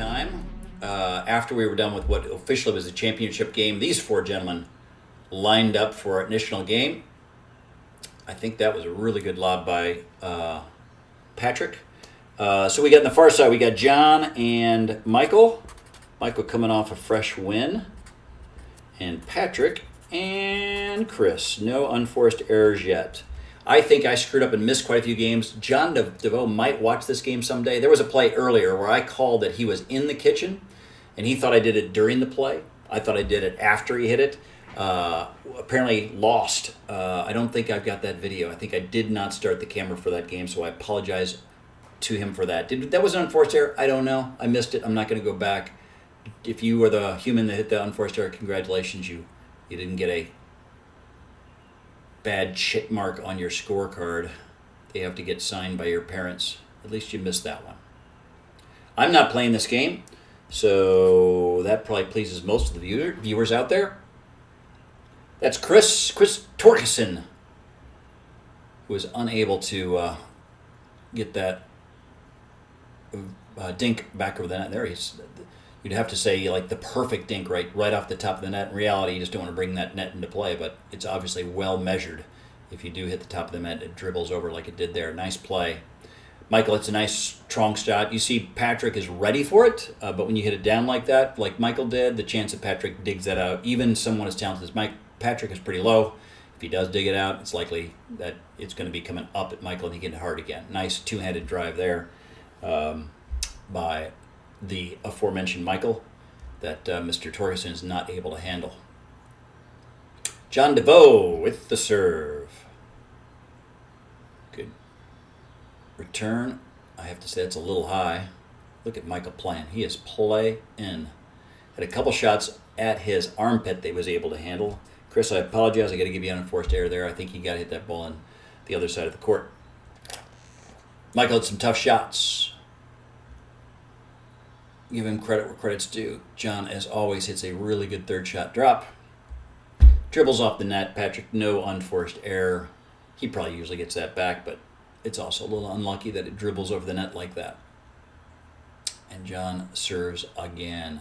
time. After we were done with what officially was the championship game, these four gentlemen lined up for our initial game. I think that was a really good lob by Patrick. So we got on the far side, we got John and Michael. Michael coming off a fresh win. And Patrick and Chris. No unforced errors yet. I think I screwed up and missed quite a few games. John DeVoe might watch this game someday. There was a play earlier where I called that he was in the kitchen, and he thought I did it during the play. I thought I did it after he hit it. Apparently lost. I don't think I've got that video. I think I did not start the camera for that game, so I apologize to him for that. That was an unforced error? I don't know. I missed it. I'm not going to go back. If you were the human that hit the unforced error, congratulations. You didn't get a bad chit mark on your scorecard. They have to get signed by your parents. At least you missed that one. I'm not playing this game, so that probably pleases most of the viewers out there. That's Chris Torkelson, who was unable to get that dink back over the net. There you'd have to say like the perfect dink right off the top of the net. In reality, you just don't want to bring that net into play, but it's obviously well measured. If you do hit the top of the net, it dribbles over like it did there. Nice play. Michael, it's a nice strong shot. You see Patrick is ready for it, but when you hit it down like that, like Michael did, the chance that Patrick digs that out, even someone as talented as Patrick is pretty low. If he does dig it out, it's likely that it's going to be coming up at Michael and he can hit hard again. Nice two-handed drive there by the aforementioned Michael that Mr. Torgerson is not able to handle. John DeVoe with the serve. Good return. I have to say that's a little high. Look at Michael playing. He is playing. Had a couple shots at his armpit that he was able to handle. Chris, I apologize. I got to give you an unforced error there. I think he got to hit that ball on the other side of the court. Michael had some tough shots. Give him credit where credit's due. John, as always, hits a really good third shot drop. Dribbles off the net. Patrick, no unforced error. He probably usually gets that back, but it's also a little unlucky that it dribbles over the net like that. And John serves again.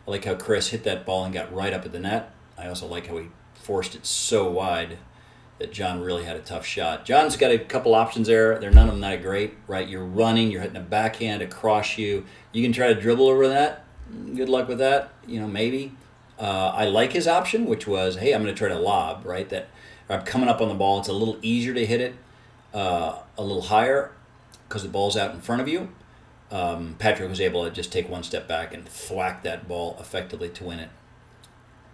I like how Chris hit that ball and got right up at the net. I also like how he forced it so wide that John really had a tough shot. John's got a couple options there. They're none of them that great, right? You're running, you're hitting a backhand across you. You can try to dribble over that. Good luck with that. Maybe. I like his option, which was, hey, I'm going to try to lob, right? That I'm coming up on the ball. It's a little easier to hit it a little higher because the ball's out in front of you. Patrick was able to just take one step back and thwack that ball effectively to win it.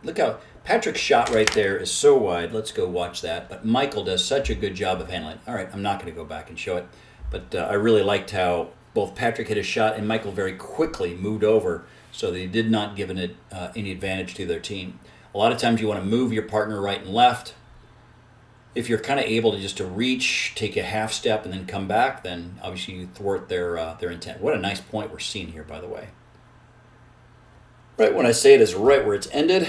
Look how Patrick's shot right there is so wide. Let's go watch that. But Michael does such a good job of handling it. All right, I'm not going to go back and show it. But I really liked how both Patrick hit a shot and Michael very quickly moved over so that he did not give it any advantage to their team. A lot of times you want to move your partner right and left. If you're kind of able to just to reach, take a half step, and then come back, then obviously you thwart their intent. What a nice point we're seeing here, by the way. Right when I say it is right where it's ended,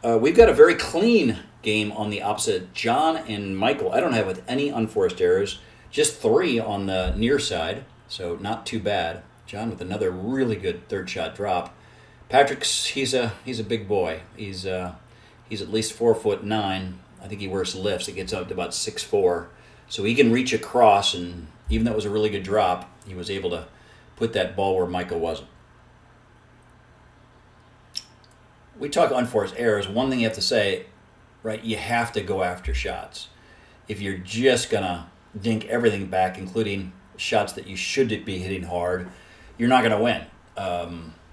we've got a very clean game on the opposite. John and Michael, I don't have with any unforced errors, just 3 on the near side, so not too bad. John with another really good third shot drop. Patrick's he's a big boy. He's at least 4'9". I think he wears lifts. It gets up to about 6'4", so he can reach across. And even though it was a really good drop, he was able to put that ball where Michael wasn't. We talk unforced errors. One thing you have to say, right? You have to go after shots. If you're just gonna dink everything back, including shots that you should be hitting hard, you're not gonna win.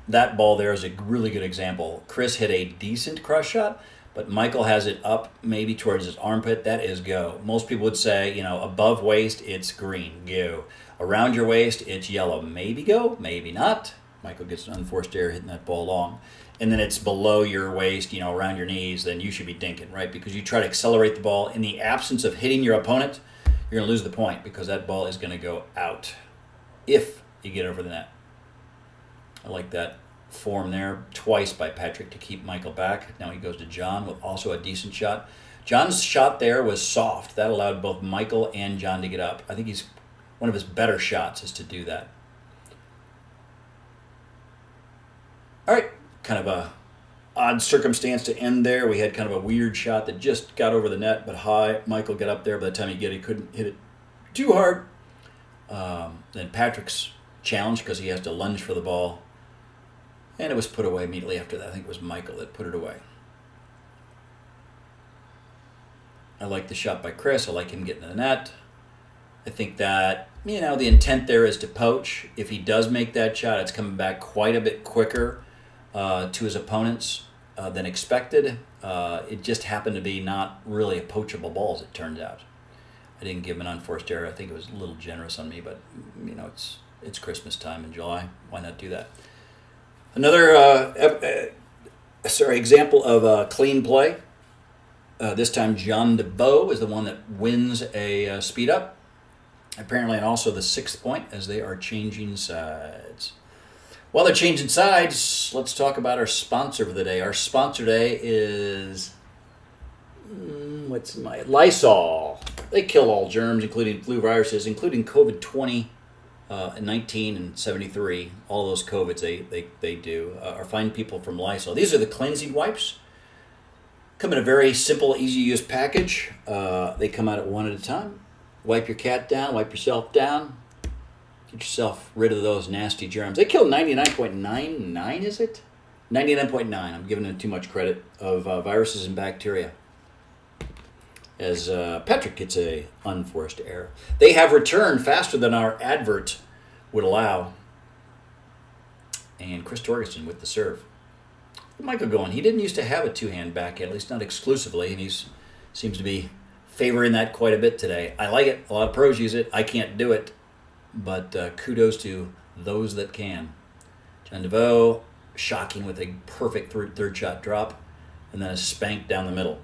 That ball there is a really good example. Chris hit a decent cross shot, but Michael has it up maybe towards his armpit. That is go. Most people would say, above waist, it's green, go. Around your waist, it's yellow. Maybe go, maybe not. Michael gets an unforced error hitting that ball long. And then it's below your waist, around your knees, then you should be dinking, right? Because you try to accelerate the ball. In the absence of hitting your opponent, you're going to lose the point because that ball is going to go out if you get over the net. I like that form there twice by Patrick to keep Michael back. Now he goes to John with also a decent shot. John's shot there was soft. That allowed both Michael and John to get up. I think one of his better shots is to do that. All right, kind of a odd circumstance to end there. We had kind of a weird shot that just got over the net, but high. Michael got up there. By the time he couldn't hit it too hard. Then Patrick's challenge because he has to lunge for the ball. And it was put away immediately after that. I think it was Michael that put it away. I like the shot by Chris. I like him getting to the net. I think that, the intent there is to poach. If he does make that shot, it's coming back quite a bit quicker to his opponents than expected. It just happened to be not really a poachable ball, as it turned out. I didn't give him an unforced error. I think it was a little generous on me, but, it's Christmas time in July. Why not do that? Another example of clean play. This time John DeBow is the one that wins a speed up. Apparently, and also the 6th point as they are changing sides. While they're changing sides, let's talk about our sponsor for the day. Our sponsor today is Lysol. They kill all germs, including flu viruses, including COVID-20, 19 and 73. All those COVIDs they do are fine people from Lysol. These are the cleansing wipes. Come in a very simple, easy-to-use package. They come out at one at a time. Wipe your cat down, wipe yourself down. Get yourself rid of those nasty germs. They kill 99.99, is it? 99.9. I'm giving them too much credit of viruses and bacteria. As Patrick gets a unforced error. They have returned faster than our advert would allow. And Chris Torgerson with the serve. Michael going. He didn't used to have a two-hand backhand, at least not exclusively, and he seems to be favoring that quite a bit today. I like it. A lot of pros use it. I can't do it, but kudos to those that can. John DeVoe, shocking with a perfect third shot drop, and then a spank down the middle.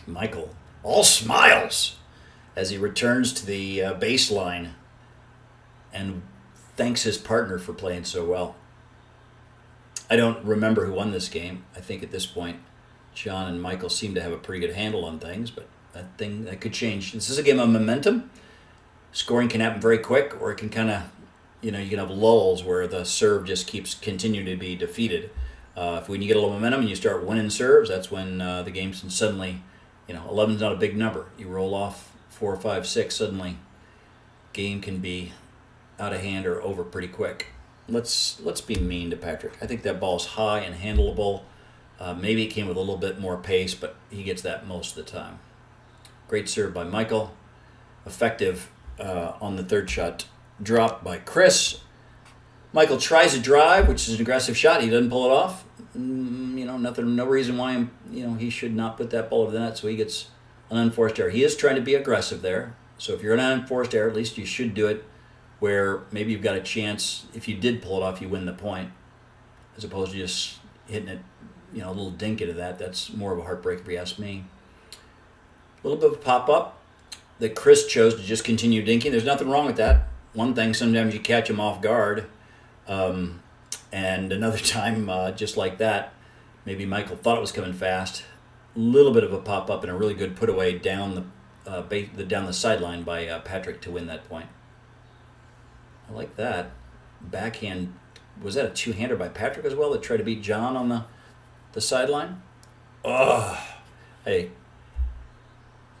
Michael, all smiles as he returns to the baseline and thanks his partner for playing so well. I don't remember who won this game. I think at this point, John and Michael seem to have a pretty good handle on things, but that could change. This is a game of momentum. Scoring can happen very quick, or it can kind of, you can have lulls where the serve just keeps continuing to be defeated. When you get a little momentum and you start winning serves, that's when the game can suddenly, 11's not a big number. You roll off 4, 5, 6, suddenly game can be out of hand or over pretty quick. Let's be mean to Patrick. I think that ball's high and handleable. Maybe it came with a little bit more pace, but he gets that most of the time. Great serve by Michael. Effective on the third shot drop by Chris. Michael tries a drive, which is an aggressive shot. He doesn't pull it off. No reason why he should not put that ball over the net, so he gets an unforced error. He is trying to be aggressive there. So if you're an unforced error, at least you should do it where maybe you've got a chance, if you did pull it off, you win the point, as opposed to just hitting it, a little dink into that. That's more of a heartbreak if you ask me. A little bit of a pop-up that Chris chose to just continue dinking. There's nothing wrong with that. One thing, sometimes you catch him off guard, and another time, just like that, maybe Michael thought it was coming fast. A little bit of a pop-up and a really good put-away down the sideline by Patrick to win that point. I like that. Backhand, was that a two-hander by Patrick as well that tried to beat John on the sideline? Hey,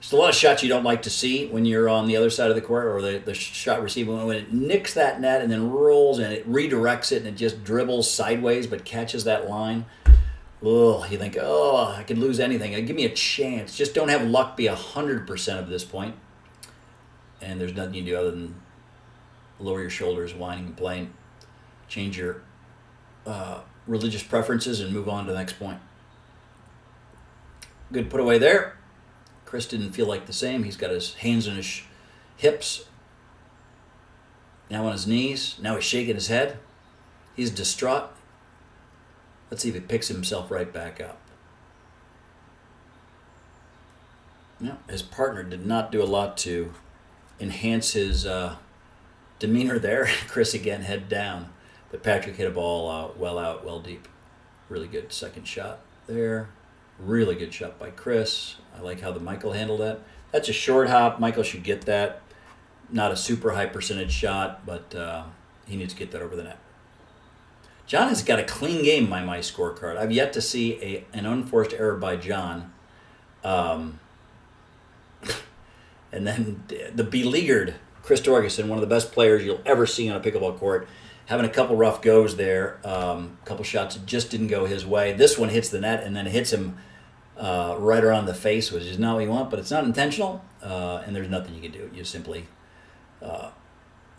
there's a lot of shots you don't like to see when you're on the other side of the court, or the shot receiver, when it nicks that net and then rolls and it redirects it and it just dribbles sideways but catches that line. You think, I could lose anything. Give me a chance. Just don't have luck be 100% of this point. And there's nothing you can do other than lower your shoulders, whining and playing. Change your religious preferences and move on to the next point. Good put away there. Chris didn't feel like the same. He's got his hands on his hips. Now on his knees. Now he's shaking his head. He's distraught. Let's see if he picks himself right back up. No, his partner did not do a lot to enhance his demeanor there. Chris again, head down. But Patrick hit a ball well out, well deep. Really good second shot there. Really good shot by Chris. I like how the Michael handled that. That's a short hop. Michael should get that. Not a super high percentage shot, but he needs to get that over the net. John has got a clean game by my scorecard. I've yet to see an unforced error by John. And then the beleaguered Chris Torgerson, one of the best players you'll ever see on a pickleball court, having a couple rough goes there. A couple shots that just didn't go his way. This one hits the net and then hits him right around the face, which is not what you want, but it's not intentional, and there's nothing you can do. You simply,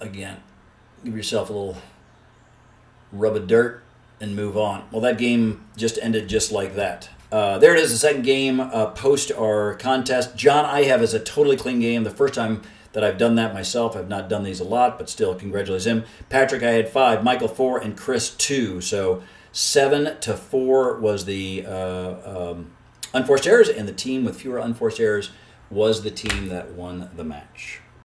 again, give yourself a little rub of dirt and move on. Well, that game just ended just like that. There it is, the second game post our contest. John, I have as a totally clean game. The first time that I've done that myself. I've not done these a lot, but still, congratulations him. Patrick, I had 5, Michael 4, and Chris 2. So 7-4 was the unforced errors, and the team with fewer unforced errors was the team that won the match.